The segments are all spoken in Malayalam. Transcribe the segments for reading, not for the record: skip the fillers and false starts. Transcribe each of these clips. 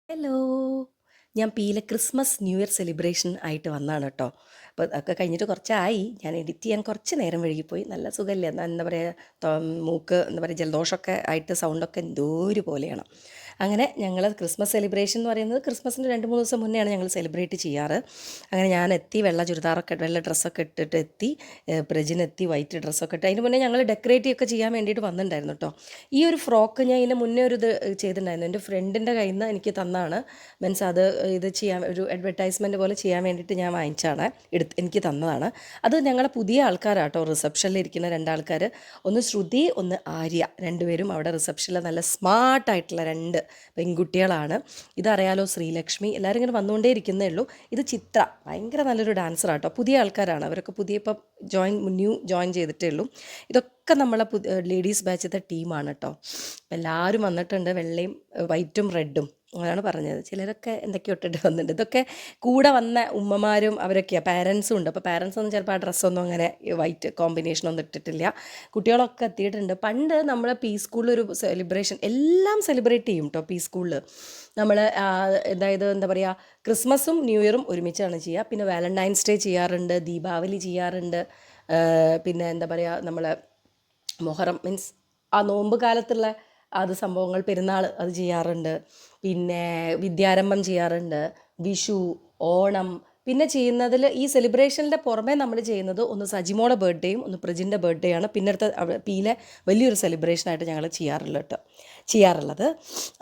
ഹലോ! ഞാൻ പീലെ ക്രിസ്മസ്, ന്യൂ ഇയർ സെലിബ്രേഷൻ ആയിട്ട് വന്നതാണ് കേട്ടോ. അപ്പോൾ അതൊക്കെ കഴിഞ്ഞിട്ട് കുറച്ചായി. ഞാൻ എഡിറ്റ് ചെയ്യാൻ കുറച്ച് നേരം വൈകിപ്പോയി. നല്ല സുഖമില്ല. എന്താ പറയുക, മൂക്ക് എന്താ പറയുക, ജലദോഷമൊക്കെ ആയിട്ട് സൗണ്ടൊക്കെ എന്തോ ഒരു പോലെയാണ്. അങ്ങനെ ഞങ്ങൾ ക്രിസ്മസ് സെലിബ്രേഷൻ എന്ന് പറയുന്നത് ക്രിസ്മസിന് 2-3 ദിവസം മുന്നെയാണ് ഞങ്ങൾ സെലിബ്രേറ്റ് ചെയ്യാറ്. അങ്ങനെ ഞാൻ എത്തി, വെള്ള ചുരിദാറൊക്കെ വെള്ള ഡ്രസ്സൊക്കെ ഇട്ടിട്ട് എത്തി. പ്രജിനെത്തി വൈറ്റ് ഡ്രസ്സൊക്കെ ഇട്ട്. അതിന് മുന്നേ ഞങ്ങൾ ഡെക്കറേറ്റ് ഒക്കെ ചെയ്യാൻ വേണ്ടിയിട്ട് വന്നിട്ടുണ്ടായിരുന്നു കേട്ടോ. ഈ ഒരു ഫ്രോക്ക് ഞാൻ ഇതിന് മുന്നേ ഒരു ഇത് ചെയ്തിട്ടുണ്ടായിരുന്നു. എൻ്റെ ഫ്രണ്ടിൻ്റെ കയ്യിൽ നിന്ന് എനിക്ക് തന്നാണ്. മീൻസ് അത് ഇത് ചെയ്യാൻ ഒരു അഡ്വർടൈസ്മെൻറ്റ് പോലെ ചെയ്യാൻ വേണ്ടിയിട്ട് ഞാൻ വാങ്ങിച്ചാണ്, എനിക്ക് തന്നതാണ്. അത് ഞങ്ങളെ പുതിയ ആൾക്കാരാട്ടോ, റിസപ്ഷനിൽ ഇരിക്കുന്ന 2 ആൾക്കാർ. ഒന്ന് ശ്രുതി, ഒന്ന് ആര്യ. രണ്ടുപേരും അവിടെ റിസപ്ഷനിൽ നല്ല സ്മാർട്ടായിട്ടുള്ള 2 പെൺകുട്ടികളാണ്. ഇതറിയാലോ, ശ്രീലക്ഷ്മി. എല്ലാവരും ഇങ്ങനെ വന്നുകൊണ്ടേ ഇരിക്കുന്നേ ഉള്ളൂ. ഇത് ചിത്ര, ഭയങ്കര നല്ലൊരു ഡാൻസറാട്ടോ. പുതിയ ആൾക്കാരാണ് അവരൊക്കെ, പുതിയ ഇപ്പം ന്യൂ ജോയിൻ ചെയ്തിട്ടേ ഉള്ളൂ. ഇതൊക്കെ നമ്മളെ ലേഡീസ് ബാച്ചത്തെ ടീമാണ് കേട്ടോ. അപ്പം എല്ലാവരും വന്നിട്ടുണ്ട്, വെള്ളയും വൈറ്റും റെഡും അതാണ് പറഞ്ഞത്. ചിലരൊക്കെ എന്തൊക്കെയോ ഇട്ടിട്ട് വന്നിട്ടുണ്ട്. ഇതൊക്കെ കൂടെ വന്ന ഉമ്മമാരും അവരൊക്കെയാണ്, പാരൻസും ഉണ്ട്. അപ്പോൾ പാരൻസൊന്നും ചിലപ്പോൾ ആ ഡ്രസ്സൊന്നും അങ്ങനെ വൈറ്റ് കോമ്പിനേഷനൊന്നും ഇട്ടിട്ടില്ല. കുട്ടികളൊക്കെ എത്തിയിട്ടുണ്ട്. പണ്ട് നമ്മളെ പി സ്കൂളിലൊരു സെലിബ്രേഷൻ എല്ലാം സെലിബ്രേറ്റ് ചെയ്യും കേട്ടോ. പി സ്കൂളിൽ നമ്മൾ അതായത് എന്താ പറയുക, ക്രിസ്മസും ന്യൂ ഇയറും ഒരുമിച്ചാണ് ചെയ്യുക. പിന്നെ വാലന്റൈൻസ് ഡേ ചെയ്യാറുണ്ട്, ദീപാവലി ചെയ്യാറുണ്ട്. പിന്നെ എന്താ പറയുക, നമ്മൾ മൊഹറം മീൻസ് ആ നോമ്പ് കാലത്തുള്ള അത് സംഭവങ്ങൾ, പെരുന്നാൾ അത് ചെയ്യാറുണ്ട്. പിന്നെ വിദ്യാരംഭം ചെയ്യാറുണ്ട്, വിഷു, ഓണം. പിന്നെ ചെയ്യുന്നതിൽ ഈ സെലിബ്രേഷൻ്റെ പുറമെ നമ്മൾ ചെയ്യുന്നത് ഒന്ന് സജിമോളെ ബർത്ത്ഡേയും ഒന്ന് പ്രജിൻ്റെ ബർത്ത്ഡേ ആണ്. പിന്നെ അടുത്ത പീലെ വലിയൊരു സെലിബ്രേഷനായിട്ട് ഞങ്ങൾ ചെയ്യാറുള്ളത്.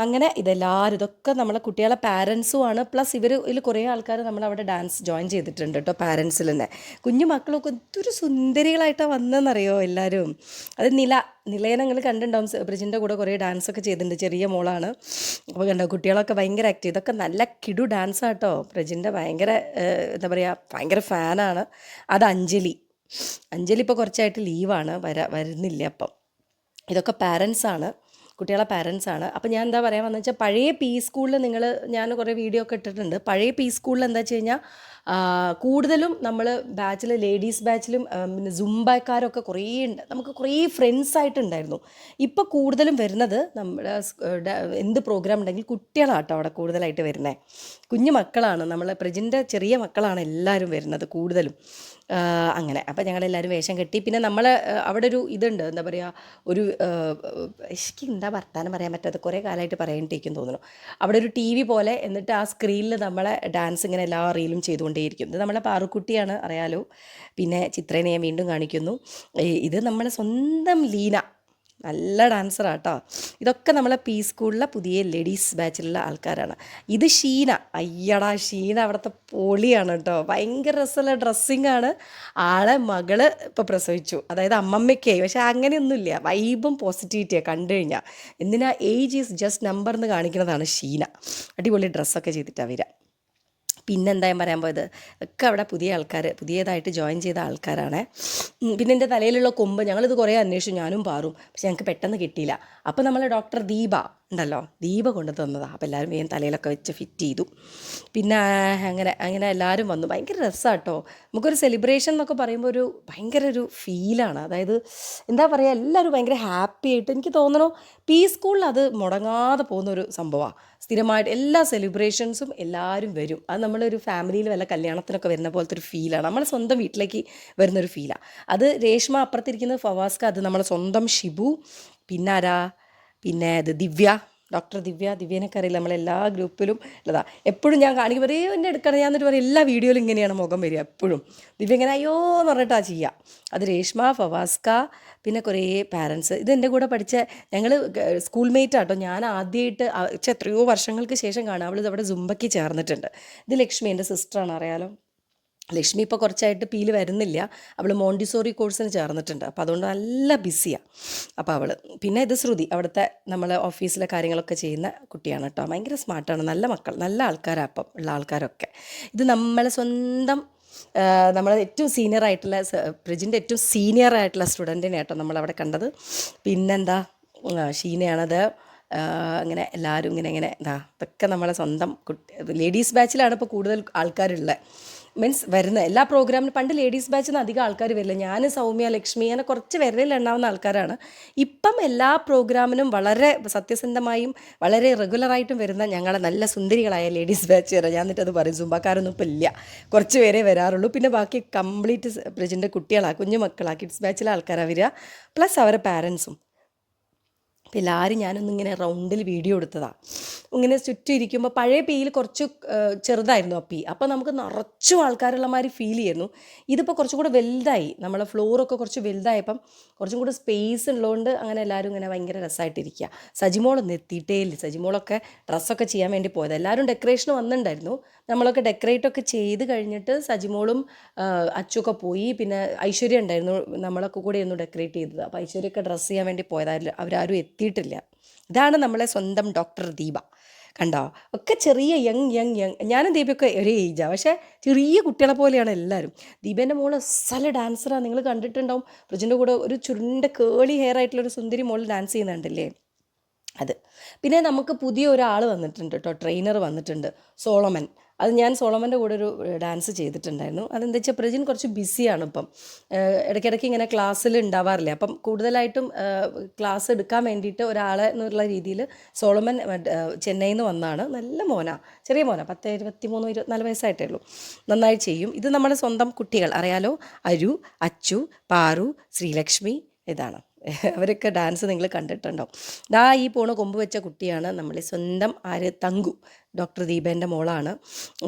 അങ്ങനെ ഇതൊക്കെ നമ്മളെ കുട്ടികളെ പാരൻസുമാണ്. പ്ലസ് ഇതിൽ കുറേ ആൾക്കാർ നമ്മളവിടെ ഡാൻസ് ജോയിൻ ചെയ്തിട്ടുണ്ട് കേട്ടോ, പാരൻസിൽ തന്നെ. കുഞ്ഞു മക്കളൊക്കെ എന്തൊരു സുന്ദരികളായിട്ടാണ് വന്നതെന്നറിയോ എല്ലാവരും. അത് നിലയെ നിങ്ങൾ കണ്ടിട്ടുണ്ടാവും, ബ്രിജിൻ്റെ കൂടെ കുറേ ഡാൻസൊക്കെ ചെയ്തിട്ടുണ്ട്. ചെറിയ മോളാണ്. അപ്പോൾ കണ്ടോ, കുട്ടികളൊക്കെ ഭയങ്കര ആക്റ്റീവ്. ഇതൊക്കെ നല്ല കിടു ഡാൻസാട്ടോ. ബ്രിജിൻ്റെ ഭയങ്കര എന്താ പറയുക, ഭയങ്കര ഫാനാണ്. അത് അഞ്ജലി ഇപ്പോൾ കുറച്ചായിട്ട് ലീവാണ്, വരുന്നില്ല. അപ്പം ഇതൊക്കെ പാരൻസാണ്, കുട്ടികളെ പാരൻസാണ്. അപ്പോൾ ഞാൻ എന്താ പറയാൻ വന്നത് വെച്ചാൽ, പഴയ പി സ്കൂളിൽ ഞാൻ കുറേ വീഡിയോ ഒക്കെ ഇട്ടിട്ടുണ്ട്. പഴയ പി സ്കൂളിൽ എന്താ വെച്ച് കഴിഞ്ഞാൽ, കൂടുതലും നമ്മൾ ബാച്ചിൽ, ലേഡീസ് ബാച്ചിലും പിന്നെ സുംബക്കാരൊക്കെ കുറേ ഉണ്ട്. നമുക്ക് കുറേ ഫ്രണ്ട്സായിട്ടുണ്ടായിരുന്നു. ഇപ്പോൾ കൂടുതലും വരുന്നത് നമ്മുടെ എന്ത് പ്രോഗ്രാം ഉണ്ടെങ്കിൽ കുട്ടികളാട്ടോ അവിടെ കൂടുതലായിട്ട് വരുന്നത്. കുഞ്ഞു മക്കളാണ്, നമ്മളെ പ്രജിൻ്റെ ചെറിയ മക്കളാണ് എല്ലാവരും വരുന്നത് കൂടുതലും. അങ്ങനെ അപ്പോൾ ഞങ്ങളെല്ലാവരും വേഷം കെട്ടി. പിന്നെ നമ്മൾ അവിടെ ഒരു ഇതുണ്ട്, എന്താ പറയുക, ഒരു എനിക്ക് എന്താ വർത്താനം പറയാൻ പറ്റാതെ കുറേ കാലമായിട്ട് പറയേണ്ടിയിരിക്കും തോന്നുന്നു. അവിടെ ഒരു ടി വി പോലെ, എന്നിട്ട് ആ സ്ക്രീനിൽ നമ്മളെ ഡാൻസ് ഇങ്ങനെ എല്ലാ റീലും ചെയ്തുകൊണ്ടേയിരിക്കും. ഇത് നമ്മളെ പാറുക്കുട്ടിയാണ്, അറിയാലോ. പിന്നെ ചിത്രേനെ ഞാൻ വീണ്ടും കാണിക്കുന്നു. ഇത് നമ്മളെ സ്വന്തം ലീന, നല്ല ഡാൻസറാട്ടോ. ഇതൊക്കെ നമ്മളെ പി സ്കൂളിലെ പുതിയ ലേഡീസ് ബാച്ചിലുള്ള ആൾക്കാരാണ്. ഇത് ഷീന, അയ്യടാ ഷീന അവിടുത്തെ പൊളിയാണ് കേട്ടോ. ഭയങ്കര രസമുള്ള ഡ്രസ്സിങ്ങാണ്. ആളെ മകള് ഇപ്പോൾ പ്രസവിച്ചു, അതായത് അമ്മമ്മയ്ക്കായി. പക്ഷെ അങ്ങനെയൊന്നുമില്ല, വൈബും പോസിറ്റിവിറ്റിയാണ് കണ്ടു കഴിഞ്ഞാൽ. എന്തിനാ, ഏജ് ഈസ് ജസ്റ്റ് നമ്പർ എന്ന് കാണിക്കുന്നതാണ് ഷീന. അടിപൊളി ഡ്രസ്സൊക്കെ ചെയ്തിട്ടാണ് വരിക. പിന്നെന്താ ഞാൻ പറയാൻ പോയത്, ഒക്കെ അവിടെ പുതിയ ആൾക്കാർ, പുതിയതായിട്ട് ജോയിൻ ചെയ്ത ആൾക്കാരാണ്. പിന്നെ എൻ്റെ തലയിലുള്ള കൊമ്പ്, ഞങ്ങളിത് കുറേ അന്വേഷിച്ചു, ഞാനും പാറും. പക്ഷെ ഞങ്ങൾക്ക് പെട്ടെന്ന് കിട്ടിയില്ല. അപ്പോൾ നമ്മൾ ഡോക്ടർ ദീപ ഉണ്ടല്ലോ, ദീപ കൊണ്ടു തന്നതാണ്. അപ്പോൾ എല്ലാവരും വേഗം തലയിലൊക്കെ വെച്ച് ഫിറ്റ് ചെയ്തു. പിന്നെ അങ്ങനെ എല്ലാവരും വന്നു. ഭയങ്കര രസമാണ് കേട്ടോ. നമുക്കൊരു സെലിബ്രേഷൻ എന്നൊക്കെ പറയുമ്പോൾ ഭയങ്കര ഒരു ഫീലാണ്. അതായത് എന്താ പറയുക, എല്ലാവരും ഭയങ്കര ഹാപ്പി ആയിട്ട്. എനിക്ക് തോന്നണു പി സ്കൂളിൽ അത് മുടങ്ങാതെ പോകുന്നൊരു സംഭവമാണ്. സ്ഥിരമായിട്ട് എല്ലാ സെലിബ്രേഷൻസും എല്ലാവരും വരും. അത് നമ്മളൊരു ഫാമിലിയിൽ വല്ല കല്യാണത്തിനൊക്കെ വരുന്ന പോലത്തെ ഒരു ഫീലാണ്, നമ്മളെ സ്വന്തം വീട്ടിലേക്ക് വരുന്നൊരു ഫീലാണ്. അത് രേഷ്മ അപ്പുറത്തിരിക്കുന്നത് ഫവാസ്ക, അത് നമ്മളെ സ്വന്തം ഷിബു. പിന്നെ ആരാ, പിന്നെ ഇത് ഡോക്ടർ ദിവ്യനൊക്കെ അറിയില്ല, നമ്മളെല്ലാ ഗ്രൂപ്പിലും ഉള്ളതാ. എപ്പോഴും ഞാൻ കാണിക്കും, പറയും എന്നെ എടുക്കണം, ഞാൻ എന്നിട്ട് പറയും എല്ലാ വീഡിയോയിലും ഇങ്ങനെയാണ് മുഖം വരിക എപ്പോഴും. ദിവ്യ ഇങ്ങനെ അയ്യോ എന്ന് പറഞ്ഞിട്ടാണ് ചെയ്യുക. അത് രേഷ്മ, ഫവാസ്ക, പിന്നെ കുറേ പാരൻസ്. ഇത് എൻ്റെ കൂടെ പഠിച്ച ഞങ്ങൾ സ്കൂൾ മേറ്റ് ആട്ടോ. ഞാൻ ആദ്യമായിട്ട് എത്രയോ വർഷങ്ങൾക്ക് ശേഷം കാണാം, അവൾ അവിടെ സുംബയ്ക്ക് ചേർന്നിട്ടുണ്ട്. ഇത് ലക്ഷ്മി, എൻ്റെ സിസ്റ്ററാണ്, അറിയാലോ. ലക്ഷ്മി ഇപ്പോൾ കുറച്ചായിട്ട് പീല് വരുന്നില്ല, അവൾ മോണ്ടിസോറി കോഴ്സിന് ചേർന്നിട്ടുണ്ട്. അപ്പോൾ അതുകൊണ്ട് നല്ല ബിസിയാണ് അപ്പോൾ അവൾ. പിന്നെ ഇത് ശ്രുതി, അവിടുത്തെ നമ്മൾ ഓഫീസിലെ കാര്യങ്ങളൊക്കെ ചെയ്യുന്ന കുട്ടിയാണ് കേട്ടോ. ഭയങ്കര സ്മാർട്ടാണ്, നല്ല മക്കൾ, നല്ല ആൾക്കാരാണ് അപ്പം ഉള്ള ആൾക്കാരൊക്കെ. ഇത് നമ്മളെ സ്വന്തം നമ്മളെ ഏറ്റവും സീനിയറായിട്ടുള്ള പ്രജിൻ്റെ ഏറ്റവും സീനിയറായിട്ടുള്ള സ്റ്റുഡൻറ്റിനെ കേട്ടോ നമ്മളവിടെ കണ്ടത്. പിന്നെന്താ, ഷീനയാണത്. അങ്ങനെ എല്ലാവരും ഇങ്ങനെ ഇതൊക്കെ നമ്മളെ സ്വന്തം ലേഡീസ് ബാച്ചിലാണ് ഇപ്പോൾ കൂടുതൽ ആൾക്കാരുള്ളത്. മീൻസ് വരുന്ന എല്ലാ പ്രോഗ്രാമിനും പണ്ട് ലേഡീസ് ബാച്ചിൽ നിന്ന് അധികം ആൾക്കാർ വരില്ല. ഞാൻ, സൗമ്യ, ലക്ഷ്മി അങ്ങനെ കുറച്ച് വിരലിലെണ്ണാവുന്ന ആൾക്കാരാണ്. ഇപ്പം എല്ലാ പ്രോഗ്രാമിനും വളരെ സത്യസന്ധമായും വളരെ റെഗുലറായിട്ടും വരുന്ന ഞങ്ങളെ നല്ല സുന്ദരികളായ ലേഡീസ് ബാച്ച് വരെ. ഞാൻ എന്നിട്ട് അത് പറയും, സുംബക്കാരൊന്നും ഇപ്പം ഇല്ല, കുറച്ച് പേരെ വരാറുള്ളൂ. പിന്നെ ബാക്കി കംപ്ലീറ്റ് പ്രജിൻ്റെ കുട്ടികളാണ്, കുഞ്ഞു മക്കളാണ്, കിഡ്സ് ബാച്ചിലെ ആൾക്കാരാണ് വരിക, പ്ലസ് അവരെ പാരൻസും. അപ്പോൾ എല്ലാവരും ഞാനൊന്നിങ്ങനെ റൗണ്ടിൽ വീഡിയോ എടുത്തതാണ്. ഇങ്ങനെ ചുറ്റും ഇരിക്കുമ്പോൾ പഴയ പീയിൽ കുറച്ച് ചെറുതായിരുന്നു ആ പീ, അപ്പോൾ നമുക്ക് നിറച്ചും ആൾക്കാരുള്ള മാതിരി ഫീൽ ചെയ്യുന്നു. ഇതിപ്പോൾ കുറച്ചും കൂടെ വലുതായി, നമ്മളെ ഫ്ലോറൊക്കെ കുറച്ച് വലുതായപ്പം കുറച്ചും കൂടെ സ്പേസ് ഉള്ളതുകൊണ്ട് അങ്ങനെ എല്ലാവരും ഇങ്ങനെ ഭയങ്കര രസമായിട്ടിരിക്കുക. സജിമോളൊന്നും എത്തിയിട്ടേ ഇല്ല. സജിമോളൊക്കെ ഡ്രസ്സൊക്കെ ചെയ്യാൻ വേണ്ടി പോയത്. എല്ലാവരും ഡെക്കറേഷന് വന്നിട്ടുണ്ടായിരുന്നു. നമ്മളൊക്കെ ഡെക്കറേറ്റൊക്കെ ചെയ്ത് കഴിഞ്ഞിട്ട് സജിമോളും അച്ചുവൊക്കെ പോയി. പിന്നെ ഐശ്വര്യ ഉണ്ടായിരുന്നു, നമ്മളൊക്കെ കൂടെയൊന്നും ഡെക്കറേറ്റ് ചെയ്തത്. അപ്പോൾ ഐശ്വര്യൊക്കെ ഡ്രസ്സ് ചെയ്യാൻ വേണ്ടി പോയതായിരുന്നു. അവരാരും എത്തിയിട്ടില്ല. ഇതാണ് നമ്മളെ സ്വന്തം ഡോക്ടർ ദീപ. കണ്ടോ, ഒക്കെ ചെറിയ യങ്. ഞാനും ദീപയൊക്കെ ഒരേ ഏജാണ്, പക്ഷേ ചെറിയ കുട്ടികളെ പോലെയാണ് എല്ലാവരും. ദീപേൻ്റെ മോള് അസല ഡാൻസറാണ്, നിങ്ങൾ കണ്ടിട്ടുണ്ടാവും. പ്രജിൻ്റെ കൂടെ ഒരു ചുരുണ്ട കേളി ഹെയർ ആയിട്ടുള്ളൊരു സുന്ദരി മോൾ ഡാൻസ് ചെയ്യുന്നുണ്ടല്ലേ, അത്. പിന്നെ നമുക്ക് പുതിയ ഒരാൾ വന്നിട്ടുണ്ട് കേട്ടോ, ട്രെയിനർ വന്നിട്ടുണ്ട്, സോളമൻ. അത് ഞാൻ സോളമൻ്റെ കൂടെ ഒരു ഡാൻസ് ചെയ്തിട്ടുണ്ടായിരുന്നു. അതെന്താ വെച്ചാൽ പ്രജിൻ കുറച്ച് ബിസിയാണ് ഇപ്പം, ഇടയ്ക്കിടയ്ക്ക് ഇങ്ങനെ ക്ലാസ്സിൽ ഉണ്ടാവാറില്ല. അപ്പം കൂടുതലായിട്ടും ക്ലാസ് എടുക്കാൻ വേണ്ടിയിട്ട് ഒരാളെ എന്നുള്ള രീതിയിൽ സോളമൻ ചെന്നൈയിൽ നിന്ന് വന്നതാണ്. നല്ല മോനാണ്, ചെറിയ മോനാണ്, 23-24 വയസ്സായിട്ടേ ഉള്ളൂ. നന്നായി ചെയ്യും. ഇത് നമ്മുടെ സ്വന്തം കുട്ടികൾ അറിയാലോ, അരു, അച്ചു, പാറു, ശ്രീലക്ഷ്മി. ഇതാണ് അവരൊക്കെ ഡാൻസ് നിങ്ങൾ കണ്ടിട്ടുണ്ടാവും. ഈ പോണ കൊമ്പ് വെച്ച കുട്ടിയാണ് നമ്മളെ സ്വന്തം തങ്കു, ഡോക്ടർ ദീപേൻ്റെ മോളാണ്.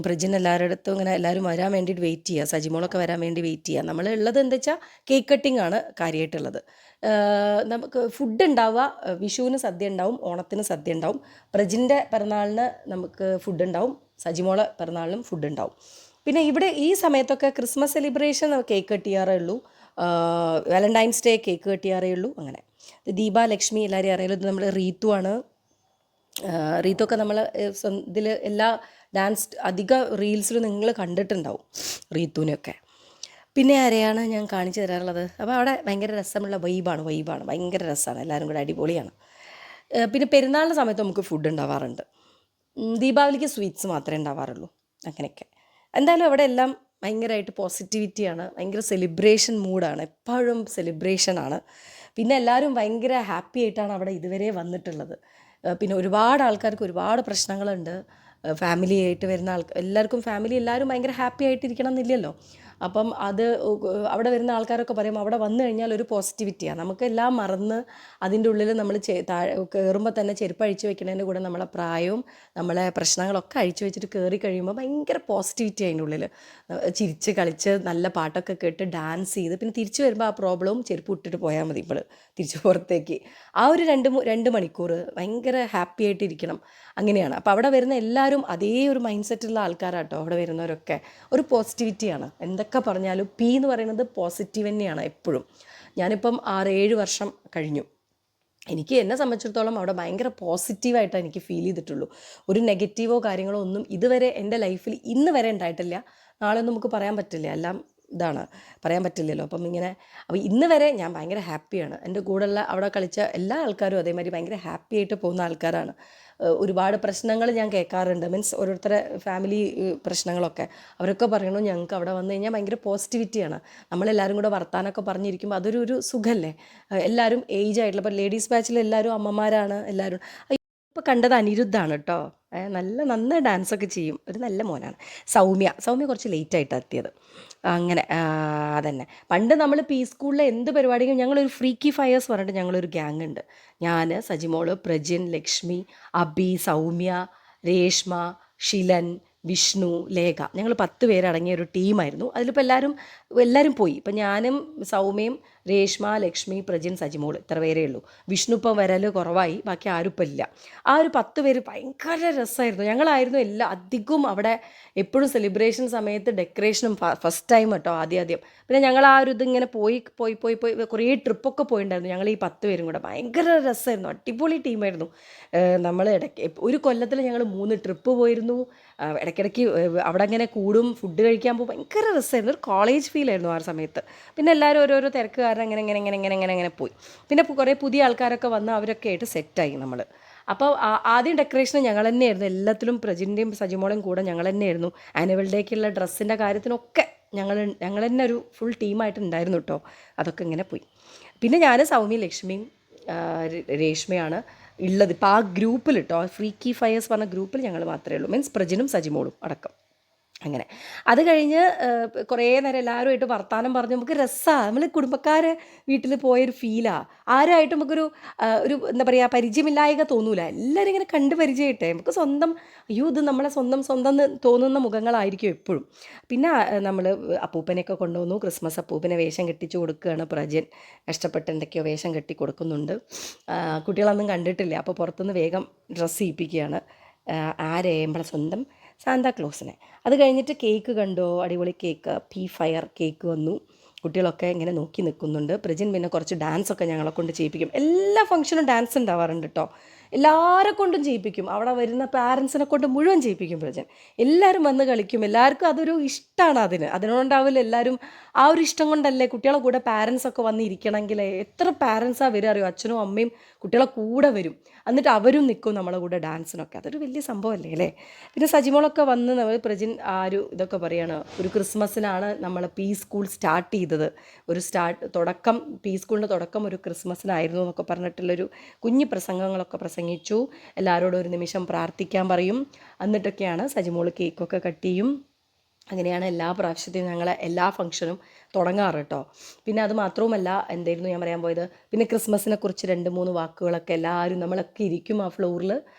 പ്രജിൻ എല്ലാവരുടെ അടുത്തും ഇങ്ങനെ എല്ലാവരും വരാൻ വേണ്ടിയിട്ട് വെയിറ്റ് ചെയ്യുക, സജിമോളൊക്കെ വരാൻ വേണ്ടി വെയിറ്റ് ചെയ്യുക. നമ്മൾ ഉള്ളത് എന്താ വെച്ചാൽ കേക്ക് കട്ടിംഗ് ആണ് കാര്യമായിട്ടുള്ളത്. നമുക്ക് ഫുഡ് ഉണ്ടാവുക, വിഷുവിന് സദ്യ ഉണ്ടാവും, ഓണത്തിന് സദ്യ ഉണ്ടാവും, പ്രജിൻ്റെ പിറന്നാളിന് നമുക്ക് ഫുഡ് ഉണ്ടാവും, സജിമോളെ പിറന്നാളിനും ഫുഡ് ഉണ്ടാവും. പിന്നെ ഇവിടെ ഈ സമയത്തൊക്കെ ക്രിസ്മസ് സെലിബ്രേഷൻ കേക്ക് കട്ട് ചെയ്യാറേ ഉള്ളൂ, വാലൻറ്റൈൻസ് ഡേ കേക്ക് കട്ട് ചെയ്യാറേ ഉള്ളൂ. അങ്ങനെ ദീപ, ലക്ഷ്മി എല്ലാവരെയും അറിയാലോ. ഇത് നമ്മൾ റീത്തു ആണ്. റീത്തൊക്കെ നമ്മൾ ഇതിൽ എല്ലാ ഡാൻസ് അധിക റീൽസിലും നിങ്ങൾ കണ്ടിട്ടുണ്ടാവും റീത്തുവിനെയൊക്കെ. പിന്നെ ആരെയാണ് ഞാൻ കാണിച്ചു തരാറുള്ളത്? അപ്പോൾ അവിടെ ഭയങ്കര രസമുള്ള വൈബാണ്, ഭയങ്കര രസമാണ്, എല്ലാവരും കൂടെ അടിപൊളിയാണ്. പിന്നെ പെരുന്നാളിൻ്റെ സമയത്ത് നമുക്ക് ഫുഡ് ഉണ്ടാവാറുണ്ട്. ദീപാവലിക്ക് സ്വീറ്റ്സ് മാത്രമേ ഉണ്ടാവാറുള്ളൂ. അങ്ങനെയൊക്കെ. എന്തായാലും അവിടെ എല്ലാം ഭയങ്കരമായിട്ട് പോസിറ്റിവിറ്റിയാണ്, ഭയങ്കര സെലിബ്രേഷൻ മൂഡാണ്, എപ്പോഴും സെലിബ്രേഷനാണ്. പിന്നെ എല്ലാവരും ഭയങ്കര ഹാപ്പി ആയിട്ടാണ് അവിടെ ഇതുവരെ വന്നിട്ടുള്ളത്. പിന്നെ ഒരുപാട് ആൾക്കാർക്ക് ഒരുപാട് പ്രശ്നങ്ങളുണ്ട്. ഫാമിലി ആയിട്ട് വരുന്ന എല്ലാവർക്കും എല്ലാവരും ഭയങ്കര ഹാപ്പി ആയിട്ടിരിക്കണം എന്നില്ലല്ലോ. അപ്പം അത് അവിടെ വരുന്ന ആൾക്കാരൊക്കെ പറയും അവിടെ വന്നു കഴിഞ്ഞാൽ ഒരു പോസിറ്റിവിറ്റിയാണ്. നമുക്കെല്ലാം മറന്ന് അതിൻ്റെ ഉള്ളിൽ നമ്മൾ കയറുമ്പോൾ തന്നെ ചെരുപ്പ് അഴിച്ചു വെക്കുന്നതിൻ്റെ കൂടെ നമ്മളെ പ്രായവും നമ്മളെ പ്രശ്നങ്ങളൊക്കെ അഴിച്ചു വെച്ചിട്ട് കയറി കഴിയുമ്പോൾ ഭയങ്കര പോസിറ്റിവിറ്റി അതിൻ്റെ ഉള്ളിൽ. ചിരിച്ച് കളിച്ച് നല്ല പാട്ടൊക്കെ കേട്ട് ഡാൻസ് ചെയ്ത് പിന്നെ തിരിച്ചു വരുമ്പോൾ ആ പ്രോബ്ലവും ചെരുപ്പ് ഇട്ടിട്ട് പോയാൽ മതി. ഇപ്പോൾ തിരിച്ച് പുറത്തേക്ക് ആ ഒരു 2 മണിക്കൂർ ഭയങ്കര ഹാപ്പി ആയിട്ടിരിക്കണം, അങ്ങനെയാണ്. അപ്പോൾ അവിടെ വരുന്ന എല്ലാവരും അതേ ഒരു മൈൻഡ് സെറ്റുള്ള ആൾക്കാരാട്ടോ. അവിടെ വരുന്നവരൊക്കെ ഒരു പോസിറ്റിവിറ്റിയാണ്. എന്തൊക്കെ പറഞ്ഞാലും പി എന്ന് പറയുന്നത് പോസിറ്റീവ് തന്നെയാണ് എപ്പോഴും. ഞാനിപ്പം 6-7 വർഷം കഴിഞ്ഞു. എനിക്ക് എന്നെ സംബന്ധിച്ചിടത്തോളം അവിടെ ഭയങ്കര പോസിറ്റീവായിട്ടാണ് എനിക്ക് ഫീൽ ചെയ്തിട്ടുള്ളൂ. ഒരു നെഗറ്റീവോ കാര്യങ്ങളോ ഒന്നും ഇതുവരെ എൻ്റെ ലൈഫിൽ ഇന്ന് വരെ ഉണ്ടായിട്ടില്ല. നാളെ ഒന്നും നമുക്ക് പറയാൻ പറ്റില്ല, എല്ലാം ഇതാണ്, പറയാൻ പറ്റില്ലല്ലോ. അപ്പോൾ ഇന്ന് വരെ ഞാൻ ഭയങ്കര ഹാപ്പിയാണ്. എൻ്റെ കൂടെയുള്ള അവിടെ കളിച്ച എല്ലാ ആൾക്കാരും അതേമാതിരി ഭയങ്കര ഹാപ്പി ആയിട്ട് പോകുന്ന ആൾക്കാരാണ്. ഒരുപാട് പ്രശ്നങ്ങൾ ഞാൻ കേൾക്കാറുണ്ട്, മീൻസ് ഓരോരുത്തരെ ഫാമിലി പ്രശ്നങ്ങളൊക്കെ. അവരൊക്കെ പറയണു ഞങ്ങൾക്ക് അവിടെ വന്നു കഴിഞ്ഞാൽ ഭയങ്കര പോസിറ്റിവിറ്റിയാണ്. നമ്മളെല്ലാവരും കൂടെ വർത്താനമൊക്കെ പറഞ്ഞിരിക്കുമ്പോൾ അതൊരു സുഖമല്ലേ. എല്ലാവരും ഏജ് ആയിട്ടുള്ള, ഇപ്പോൾ ലേഡീസ് ബാച്ചിൽ എല്ലാവരും അമ്മമാരാണ് എല്ലാവരും. ഇപ്പോൾ കണ്ടത് അനിരുദ്ധാണ് കേട്ടോ, നന്നായി ഡാൻസൊക്കെ ചെയ്യും, ഒരു നല്ല മോനാണ്. സൗമ്യ കുറച്ച് ലേറ്റായിട്ടാണ് എത്തിയത്. അങ്ങനെ അതന്നെ. പണ്ട് നമ്മൾ പി സ്കൂളിലെ എന്ത് പരിപാടിക്കും ഞങ്ങളൊരു ഫ്രീക്കി ഫയേഴ്സ് പറഞ്ഞിട്ട് ഞങ്ങളൊരു ഗ്യാങ് ഉണ്ട്. ഞാൻ, സജിമോള്, പ്രജിൻ, ലക്ഷ്മി, അബി, സൗമ്യ, രേഷ്മ, ഷിലൻ, വിഷ്ണു, ലേഖ, ഞങ്ങൾ 10 പേരടങ്ങിയ ഒരു ടീമായിരുന്നു. അതിലിപ്പോൾ എല്ലാവരും പോയി. ഇപ്പം ഞാനും സൗമ്യയും രേഷ്മ, ലക്ഷ്മി, പ്രജിൻ, സജിമോൾ, ഇത്ര പേരേ ഉള്ളൂ. വിഷ്ണു ഇപ്പം വരൽ കുറവായി, ബാക്കി ആരും ഇപ്പം ഇല്ല. ആ ഒരു 10 പേര് ഭയങ്കര രസമായിരുന്നു. ഞങ്ങളായിരുന്നു അധികവും അവിടെ എപ്പോഴും സെലിബ്രേഷൻ സമയത്ത് ഡെക്കറേഷനും ഫസ്റ്റ് ടൈം കേട്ടോ, ആദ്യം. പിന്നെ ഞങ്ങൾ ആ ഒരു ഇതിങ്ങനെ പോയി കുറേ ട്രിപ്പൊക്കെ പോയിട്ടുണ്ടായിരുന്നു ഞങ്ങൾ ഈ 10 പേരും കൂടെ. ഭയങ്കര രസമായിരുന്നു, അടിപൊളി ടീമായിരുന്നു. നമ്മൾ ഒരു കൊല്ലത്തിൽ ഞങ്ങൾ 3 ട്രിപ്പ് പോയിരുന്നു. ഇടയ്ക്കിടയ്ക്ക് അവിടെ അങ്ങനെ കൂടും, ഫുഡ് കഴിക്കാൻ പോകും, ഭയങ്കര രസമായിരുന്നു. ഒരു കോളേജ് ഫീലായിരുന്നു ആ സമയത്ത്. പിന്നെ എല്ലാവരും ഓരോരോ തിരക്ക് കാരണം അങ്ങനെ പോയി. പിന്നെ കുറേ പുതിയ ആൾക്കാരൊക്കെ വന്ന് അവരൊക്കെ ആയിട്ട് സെറ്റായി നമ്മൾ. അപ്പോൾ ആദ്യം ഡെക്കറേഷൻ ഞങ്ങൾ തന്നെയായിരുന്നു, എല്ലാത്തിലും പ്രജിൻ്റെയും സജിമോളെയും കൂടെ ഞങ്ങൾ തന്നെയായിരുന്നു. ആനുവൽ ഡേക്കുള്ള ഡ്രസ്സിൻ്റെ കാര്യത്തിനൊക്കെ ഞങ്ങൾ തന്നെ ഒരു ഫുൾ ടീമായിട്ട് ഉണ്ടായിരുന്നു കേട്ടോ. അതൊക്കെ ഇങ്ങനെ പോയി. പിന്നെ ഞാൻ സൗമ്യ, ലക്ഷ്മിയും രേഷ്മയാണ് ഉള്ളത് ഇപ്പോൾ ആ ഗ്രൂപ്പിൽ കേട്ടോ. ഫ്രീക്കി ഫയേഴ്സ് പറഞ്ഞ ഗ്രൂപ്പിൽ ഞങ്ങൾ മാത്രമേ ഉള്ളൂ, മീൻസ് പ്രജിനും സജിമോളും അടക്കം. അങ്ങനെ അത് കഴിഞ്ഞ് കുറേ നേരം എല്ലാവരുമായിട്ട് വർത്തമാനം പറഞ്ഞ് നമുക്ക് രസമാണ്. നമ്മൾ കുടുംബക്കാരെ വീട്ടിൽ പോയൊരു ഫീലാണ്. ആരുമായിട്ട് നമുക്കൊരു എന്താ പറയുക, പരിചയമില്ലായ്ക തോന്നൂല. എല്ലാവരും ഇങ്ങനെ കണ്ട് പരിചയമായിട്ടെ നമുക്ക് സ്വന്തം, അയ്യോ ഇത് നമ്മളെ സ്വന്തം എന്ന് തോന്നുന്ന മുഖങ്ങളായിരിക്കും എപ്പോഴും. പിന്നെ നമ്മൾ അപ്പൂപ്പനെയൊക്കെ കൊണ്ടുവന്നു. ക്രിസ്മസ് അപ്പൂപ്പനെ വേഷം കെട്ടിച്ച് കൊടുക്കുകയാണ് പ്രജൻ. കഷ്ടപ്പെട്ട് എന്തൊക്കെയോ വേഷം കെട്ടി കൊടുക്കുന്നുണ്ട്. കുട്ടികളൊന്നും കണ്ടിട്ടില്ല, അപ്പോൾ പുറത്തുനിന്ന് വേഗം ഡ്രസ്സ് ചെയ്യിപ്പിക്കുകയാണ്. നമ്മളെ സ്വന്തം സാന്താക്ലോസിനെ. അത് കഴിഞ്ഞിട്ട് കേക്ക് കണ്ടോ, അടിപൊളി കേക്ക്, പീ ഫയർ കേക്ക് വന്നു. കുട്ടികളൊക്കെ ഇങ്ങനെ നോക്കി നിൽക്കുന്നുണ്ട്. പ്രജിൻ പിന്നെ കുറച്ച് ഡാൻസൊക്കെ ഞങ്ങളെ കൊണ്ട് ചെയ്യിപ്പിക്കും. എല്ലാ ഫംഗ്ഷനും ഡാൻസ് ഉണ്ടാവാറുണ്ട് കേട്ടോ. എല്ലാവരെ കൊണ്ടും ചെയ്യിപ്പിക്കും. അവിടെ വരുന്ന പാരൻസിനെ കൊണ്ട് മുഴുവൻ ചെയ്യിപ്പിക്കും പ്രജൻ. എല്ലാവരും വന്ന് കളിക്കും. എല്ലാവർക്കും അതൊരു ഇഷ്ടമാണ്. അതിനോണ്ടാവില്ല എല്ലാവരും ആ ഒരു ഇഷ്ടം കൊണ്ടല്ലേ കുട്ടികളെ കൂടെ പാരൻസൊക്കെ വന്ന് ഇരിക്കണമെങ്കിൽ എത്ര പാരൻസാണ് വരിക അറിയോ. അച്ഛനും അമ്മയും കുട്ടികളെ കൂടെ വരും, എന്നിട്ട് അവരും നിൽക്കും നമ്മളെ കൂടെ ഡാൻസിനൊക്കെ. അതൊരു വലിയ സംഭവമല്ലേ അല്ലേ. പിന്നെ സജിമോളൊക്കെ വന്ന് നമ്മൾ പ്രജിൻ ഇതൊക്കെ പറയാണ്, ഒരു ക്രിസ്മസിനാണ് നമ്മൾ പീ സ്കൂൾ സ്റ്റാർട്ട് ചെയ്തത്. തുടക്കം പീ സ്കൂളിൻ്റെ തുടക്കം ഒരു ക്രിസ്മസിനായിരുന്നു എന്നൊക്കെ പറഞ്ഞിട്ടുള്ളൊരു കുഞ്ഞു പ്രസംഗങ്ങളൊക്കെ പ്രസംഗിച്ചു. എല്ലാവരോടും ഒരു നിമിഷം പ്രാർത്ഥിക്കാൻ പറയും. എന്നിട്ടൊക്കെയാണ് സജിമോൾ കേക്കൊക്കെ കട്ട് ചെയ്യും. അങ്ങനെയാണ് എല്ലാ പ്രാവശ്യത്തെയും ഞങ്ങൾ എല്ലാ ഫംഗ്ഷനും തുടങ്ങാറ് കേട്ടോ. പിന്നെ അത് മാത്രവുമല്ല, എന്തായിരുന്നു ഞാൻ പറയാൻ പോയത്, പിന്നെ ക്രിസ്മസിനെ കുറിച്ച് 2-3 വാക്കുകളൊക്കെ എല്ലാവരും നമ്മളൊക്കെ ഇരിക്കും ആ ഫ്ലോറിൽ.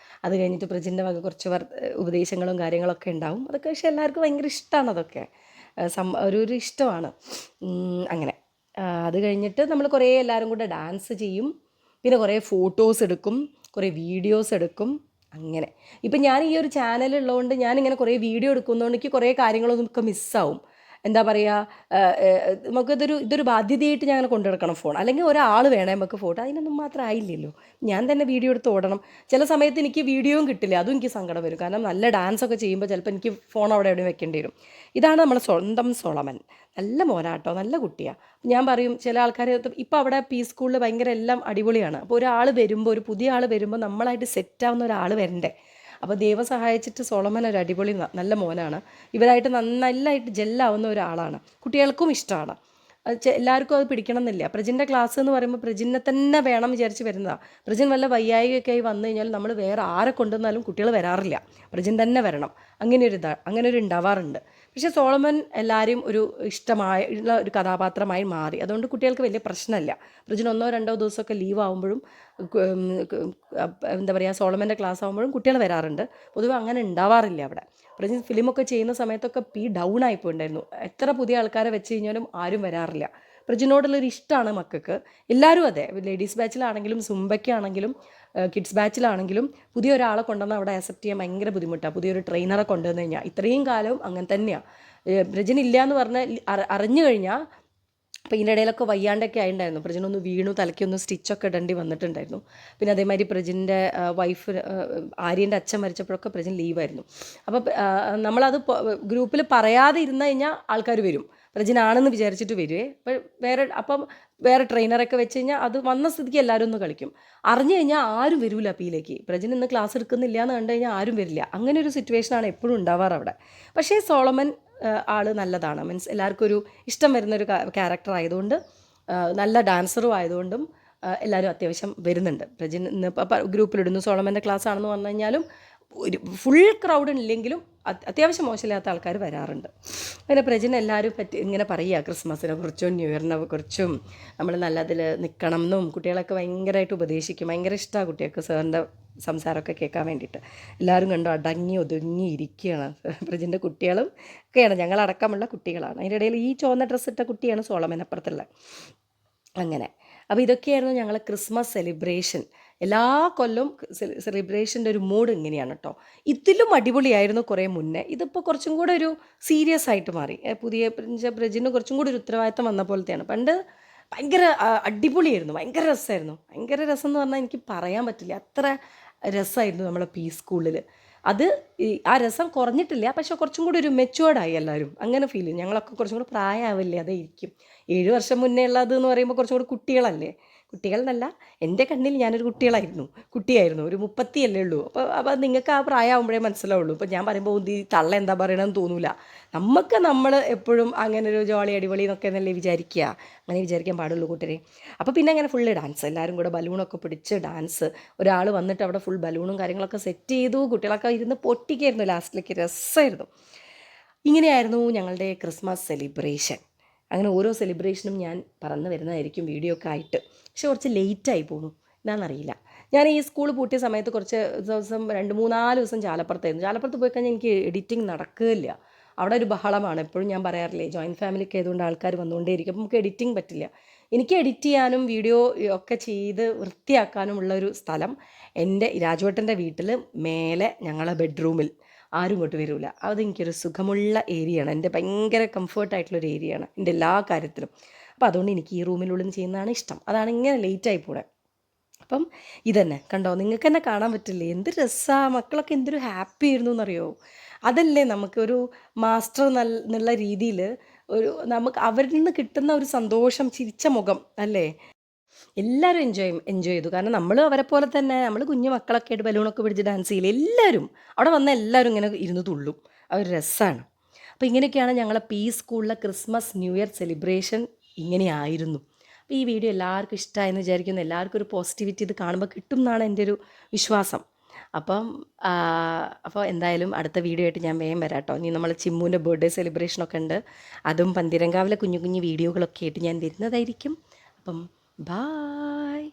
അത് കഴിഞ്ഞിട്ട് പ്രജിൻ്റെ വക കുറച്ച് ഉപദേശങ്ങളും കാര്യങ്ങളൊക്കെ ഉണ്ടാവും. അതൊക്കെ പക്ഷേ എല്ലാവർക്കും ഭയങ്കര ഇഷ്ടമാണ്. അതൊക്കെ ഒരു ഇഷ്ടമാണ്. അങ്ങനെ അത് കഴിഞ്ഞിട്ട് നമ്മൾ കുറേ എല്ലാവരും കൂടെ ഡാൻസ് ചെയ്യും. പിന്നെ കുറേ ഫോട്ടോസ് എടുക്കും, കുറേ വീഡിയോസ് എടുക്കും. അങ്ങനെ ഇപ്പം ഞാൻ ഈ ഒരു ചാനലുള്ളതുകൊണ്ട് ഞാനിങ്ങനെ കുറേ വീഡിയോ എടുക്കുന്നതുകൊണ്ട് എനിക്ക് കുറേ കാര്യങ്ങളൊക്കെ മിസ്സാവും. എന്താ പറയുക, ഇതൊരു ബാധ്യതയായിട്ട് ഞാൻ അങ്ങനെ കൊണ്ടുനടക്കണം ഫോൺ. അല്ലെങ്കിൽ ഒരാൾ വേണേ നമുക്ക് ഫോട്ടോ, അതിനൊന്നും മാത്രം ആയില്ലല്ലോ. ഞാൻ തന്നെ വീഡിയോ എടുത്ത് ഓടണം. ചില സമയത്ത് എനിക്ക് വീഡിയോയും കിട്ടില്ല, അതും എനിക്ക് സങ്കടം വരും. കാരണം നല്ല ഡാൻസൊക്കെ ചെയ്യുമ്പോൾ ചിലപ്പോൾ എനിക്ക് ഫോൺ അവിടെ എവിടെയും വെക്കേണ്ടി വരും. ഇതാണ് നമ്മളെ സ്വന്തം സോളമൻ. നല്ല മോനാട്ടോ, നല്ല കുട്ടിയാണ്. ഞാൻ പറയും, ചില ആൾക്കാർ ഇപ്പോൾ അവിടെ പീ സ്കൂളിൽ ഭയങ്കര എല്ലാം അടിപൊളിയാണ്. അപ്പോൾ ഒരാൾ വരുമ്പോൾ, ഒരു പുതിയ ആൾ വരുമ്പോൾ നമ്മളായിട്ട് സെറ്റാവുന്ന ഒരാൾ വരണ്ടേ. അപ്പോൾ ദൈവം സഹായിച്ചിട്ട് സോളമൻ ഒരു അടിപൊളി നല്ല മോനാണ്. ഇവരായിട്ട് നന്നായിട്ട് ജെല്ലാവുന്ന ഒരാളാണ്. കുട്ടികൾക്കും ഇഷ്ടമാണ്. എല്ലാവർക്കും അത് പിടിക്കണം എന്നില്ല. പ്രജിൻ്റെ ക്ലാസ് എന്ന് പറയുമ്പോൾ പ്രജിനെ തന്നെ വേണം വിചാരിച്ച് വരുന്നതാണ്. പ്രജിൻ വല്ല വയ്യായികയൊക്കെ ആയി വന്നു കഴിഞ്ഞാൽ നമ്മൾ വേറെ ആരെ കൊണ്ടുവന്നാലും കുട്ടികൾ വരാറില്ല, പ്രജിൻ തന്നെ വരണം. അങ്ങനെ ഒരു ഉണ്ടാവാറുണ്ട്. പക്ഷേ സോളമൻ എല്ലാവരും ഒരു ഇഷ്ടമായുള്ള ഒരു കഥാപാത്രമായി മാറി. അതുകൊണ്ട് കുട്ടികൾക്ക് വലിയ പ്രശ്നമില്ല. പ്രജിന് 1-2 ദിവസമൊക്കെ ലീവ് ആകുമ്പോഴും എന്താ പറയുക, സോളമൻ്റെ ക്ലാസ് ആകുമ്പോഴും കുട്ടികൾ വരാറുണ്ട്. പൊതുവെ അങ്ങനെ ഉണ്ടാവാറില്ല അവിടെ. പ്രജിൻ ഫിലിമൊക്കെ ചെയ്യുന്ന സമയത്തൊക്കെ ഡൗൺ ആയിപ്പോയിട്ടുണ്ടായിരുന്നു. എത്ര പുതിയ ആൾക്കാരെ വെച്ച് കഴിഞ്ഞാലും ആരും വരാറില്ല. പ്രജിനോടുള്ളൊരു ഇഷ്ടമാണ് മക്കൾക്ക്. എല്ലാവരും അതെ, ലേഡീസ് ബാച്ചിലാണെങ്കിലും സുംബയ്ക്കാണെങ്കിലും കിഡ്സ് ബാച്ചിലാണെങ്കിലും പുതിയ ഒരാളെ കൊണ്ടുവന്ന് അവിടെ അക്സെപ്റ്റ് ചെയ്യാൻ ഭയങ്കര ബുദ്ധിമുട്ടാണ്. പുതിയൊരു ട്രെയിനറെ കൊണ്ടുവന്ന് കഴിഞ്ഞാൽ ഇത്രയും കാലവും അങ്ങനെ തന്നെയാണ്. പ്രജിനില്ല എന്ന് പറഞ്ഞാൽ അറിഞ്ഞു കഴിഞ്ഞാൽ, അപ്പോൾ ഇതിൻ്റെ ഇടയിലൊക്കെ വയ്യാണ്ടൊക്കെ ആയിട്ടുണ്ടായിരുന്നു. പ്രജിനൊന്ന് വീണു, തലയ്ക്കൊന്ന് സ്റ്റിച്ചൊക്കെ ഇടേണ്ടി വന്നിട്ടുണ്ടായിരുന്നു. പിന്നെ അതേമാതിരി പ്രജിൻ്റെ വൈഫ് ആര്യൻ്റെ അച്ഛൻ മരിച്ചപ്പോഴൊക്കെ പ്രജിൻ ലീവായിരുന്നു. അപ്പോൾ നമ്മളത് ഗ്രൂപ്പിൽ പറയാതെ ഇരുന്ന് കഴിഞ്ഞാൽ ആൾക്കാർ വരും, പ്രജിനാണെന്ന് വിചാരിച്ചിട്ട് വരുവേ. അപ്പം വേറെ ട്രെയിനറൊക്കെ വെച്ച് കഴിഞ്ഞാൽ അത് വന്ന സ്ഥിതിക്ക് എല്ലാവരും ഒന്ന് കളിക്കും. അറിഞ്ഞു കഴിഞ്ഞാൽ ആരും വരില്ല അപ്പീലേക്ക്. പ്രജിൻ ഇന്ന് ക്ലാസ് എടുക്കുന്നില്ല എന്ന് കണ്ടു കഴിഞ്ഞാൽ ആരും വരില്ല. അങ്ങനെ ഒരു സിറ്റുവേഷനാണ് എപ്പോഴും ഉണ്ടാവാറ് അവിടെ. പക്ഷേ സോളമൻ ആൾ നല്ലതാണ്, മീൻസ് എല്ലാവർക്കും ഒരു ഇഷ്ടം വരുന്നൊരു ക്യാരക്ടർ ആയതുകൊണ്ട്, നല്ല ഡാൻസറും ആയതുകൊണ്ടും എല്ലാവരും അത്യാവശ്യം വരുന്നുണ്ട്. പ്രജിൻ ഇന്ന് ഗ്രൂപ്പിലിടുന്നു സോളമൻ്റെ ക്ലാസ് ആണെന്ന് പറഞ്ഞു കഴിഞ്ഞാലും ഒരു ഫുൾ ക്രൗഡ് ഇല്ലെങ്കിലും അത്യാവശ്യം മോശമില്ലാത്ത ആൾക്കാർ വരാറുണ്ട്. അങ്ങനെ പ്രജിന് എല്ലാവരും ഇങ്ങനെ പറയുക ക്രിസ്മസിനെ കുറിച്ചും ന്യൂ ഇയറിനെ കുറിച്ചും നമ്മൾ നല്ലതിൽ നിൽക്കണം എന്നും കുട്ടികളൊക്കെ ഭയങ്കരമായിട്ട് ഉപദേശിക്കും. ഭയങ്കര ഇഷ്ടമാണ് കുട്ടികൾക്ക് സാറിൻ്റെ സംസാരമൊക്കെ കേൾക്കാൻ വേണ്ടിയിട്ട്. എല്ലാവരും കണ്ടു അടങ്ങി ഒതുങ്ങി ഇരിക്കുകയാണ്. പ്രജിൻ്റെ കുട്ടികളും ഒക്കെയാണ്, ഞങ്ങളടക്കമുള്ള കുട്ടികളാണ്. അതിൻ്റെ ഇടയിൽ ഈ ചുവന്ന ഡ്രസ്സ് ഇട്ട കുട്ടിയാണ് സോളമനപ്പുറത്തുള്ള. അങ്ങനെ അപ്പോൾ ഇതൊക്കെയായിരുന്നു ഞങ്ങളെ ക്രിസ്മസ് സെലിബ്രേഷൻ. എല്ലാ കൊല്ലവും സെലിബ്രേഷൻ്റെ ഒരു മൂഡ് ഇങ്ങനെയാണ് കേട്ടോ. ഇതിലും അടിപൊളിയായിരുന്നു കുറേ മുന്നേ. ഇതിപ്പോൾ കുറച്ചും കൂടെ ഒരു സീരിയസ് ആയിട്ട് മാറി. പുതിയ പ്രജിന് കുറച്ചും കൂടി ഒരു ഉത്തരവാദിത്തം വന്ന പോലത്തെയാണ്. പണ്ട് ഭയങ്കര അടിപൊളിയായിരുന്നു, ഭയങ്കര രസമായിരുന്നു. ഭയങ്കര രസം എന്ന് പറഞ്ഞാൽ എനിക്ക് പറയാൻ പറ്റില്ല, അത്ര രസമായിരുന്നു നമ്മളെ പീ സ്കൂളിൽ. അത് ആ രസം കുറഞ്ഞിട്ടില്ല, പക്ഷെ കുറച്ചും കൂടി ഒരു മെച്ചുവേർഡായി എല്ലാവരും. അങ്ങനെ ഫീൽ ചെയ്യും. ഞങ്ങളൊക്കെ കുറച്ചും കൂടി പ്രായമാവില്ലേ, അതേ ഇരിക്കും. 7 വർഷം മുന്നേ ഉള്ളത് എന്ന് പറയുമ്പോൾ കുറച്ചും കൂടി കുട്ടികളല്ലേ, കുട്ടികൾ എന്നല്ല, എൻ്റെ കണ്ണിൽ ഞാനൊരു കുട്ടിയായിരുന്നു. ഒരു 30 അല്ലേ ഉള്ളൂ. അപ്പോൾ നിങ്ങൾക്ക് ആ പ്രായമാകുമ്പോഴേ മനസ്സിലാവുള്ളൂ. ഇപ്പോൾ ഞാൻ പറയുമ്പോൾ ഈ തള്ള എന്താ പറയണമെന്ന് തോന്നൂല. നമ്മൾ എപ്പോഴും അങ്ങനെ ഒരു ജോളി അടിപൊളി എന്നൊക്കെ എന്നല്ലേ വിചാരിക്കുക. അങ്ങനെ വിചാരിക്കാൻ പാടുള്ളൂ കൂട്ടരെ. അപ്പോൾ പിന്നെ അങ്ങനെ ഫുള്ള് ഡാൻസ്, എല്ലാവരും കൂടെ ബലൂണൊക്കെ പിടിച്ച് ഡാൻസ്. ഒരാൾ വന്നിട്ട് അവിടെ ഫുൾ ബലൂണും കാര്യങ്ങളൊക്കെ സെറ്റ് ചെയ്തു. കുട്ടികളൊക്കെ ഇരുന്ന് പൊട്ടിക്കായിരുന്നു ലാസ്റ്റിലേക്ക്. രസമായിരുന്നു. ഇങ്ങനെയായിരുന്നു ഞങ്ങളുടെ ക്രിസ്മസ് സെലിബ്രേഷൻ. അങ്ങനെ ഓരോ സെലിബ്രേഷനും ഞാൻ പറന്ന് വരുന്നതായിരിക്കും വീഡിയോ ഒക്കെ ആയിട്ട്. പക്ഷെ കുറച്ച് ലേറ്റായി പോണു, എന്താണെന്നറിയില്ല. ഞാൻ ഈ സ്കൂൾ പൂട്ടിയ സമയത്ത് കുറച്ച് ദിവസം 2-3-4 ദിവസം ചാലപ്പുറത്തായിരുന്നു. ചാലപ്പുറത്ത് പോയി കഴിഞ്ഞാൽ എനിക്ക് എഡിറ്റിംഗ് നടക്കില്ല. അവിടെ ഒരു ബഹളമാണ്. എപ്പോഴും ഞാൻ പറയാറില്ലേ, ജോയിൻറ്റ് ഫാമിലിയൊക്കെ ആയതുകൊണ്ട് ആൾക്കാർ വന്നുകൊണ്ടേയിരിക്കും. അപ്പോൾ നമുക്ക് എഡിറ്റിംഗ് പറ്റില്ല. എനിക്ക് എഡിറ്റ് ചെയ്യാനും വീഡിയോ ഒക്കെ ചെയ്ത് വൃത്തിയാക്കാനുമുള്ള ഒരു സ്ഥലം എൻ്റെ രാജുവേട്ടൻ്റെ വീട്ടിൽ മേലെ ഞങ്ങളെ ബെഡ്റൂമിൽ. ആരും ഇങ്ങോട്ട് വരില്ല. അതെനിക്കൊരു സുഖമുള്ള ഏരിയയാണ്. എൻ്റെ ഭയങ്കര കംഫേർട്ടായിട്ടുള്ളൊരു ഏരിയയാണ് എൻ്റെ എല്ലാ കാര്യത്തിലും. അപ്പോൾ അതുകൊണ്ട് എനിക്ക് ഈ റൂമിനുള്ളിൽ ചെയ്യുന്നതാണ് ഇഷ്ടം. അതാണ് ഇങ്ങനെ ലേറ്റായി പോണേ. അപ്പം ഇതന്നെ കണ്ടോ, നിങ്ങൾക്ക് തന്നെ കാണാൻ പറ്റില്ലേ എന്ത് രസമാണ്. മക്കളൊക്കെ എന്തൊരു ഹാപ്പി ആയിരുന്നു എന്നറിയോ. അതല്ലേ നമുക്കൊരു മാസ്റ്റർ എന്നുള്ള രീതിയിൽ നമുക്ക് അവരിൽ നിന്ന് കിട്ടുന്ന ഒരു സന്തോഷം, ചിരിച്ച മുഖം അല്ലേ. എല്ലാവരും എൻജോയ് ചെയ്തു. കാരണം നമ്മൾ അവരെ പോലെ തന്നെ നമ്മൾ കുഞ്ഞു മക്കളൊക്കെ ആയിട്ട് ബലൂണൊക്കെ പിടിച്ച് ഡാൻസ് ചെയ്യില്ല. എല്ലാവരും അവിടെ വന്ന എല്ലാവരും ഇങ്ങനെ ഇരുന്ന് തുള്ളും. അതൊരു രസമാണ്. അപ്പോൾ ഇങ്ങനെയൊക്കെയാണ് ഞങ്ങളെ സ്കൂളിലെ ക്രിസ്മസ് ന്യൂ ഇയർ സെലിബ്രേഷൻ ഇങ്ങനെയായിരുന്നു. അപ്പോൾ ഈ വീഡിയോ എല്ലാവർക്കും ഇഷ്ടമായെന്ന് വിചാരിക്കുന്നു. എല്ലാവർക്കും ഒരു പോസിറ്റിവിറ്റി ഇത് കാണുമ്പോൾ കിട്ടും എന്നാണ് എൻ്റെ ഒരു വിശ്വാസം. അപ്പോൾ എന്തായാലും അടുത്ത വീഡിയോ ആയിട്ട് ഞാൻ വേഗം വരാം കേട്ടോ. ഇനി നമ്മൾ ചിമ്മുവിൻ്റെ ബർത്ത്ഡേ സെലിബ്രേഷനൊക്കെ ഉണ്ട്. അതും പന്തിരങ്കാവിലെ കുഞ്ഞു വീഡിയോകളൊക്കെ ആയിട്ട് ഞാൻ വരുന്നതായിരിക്കും. അപ്പം ബായ്.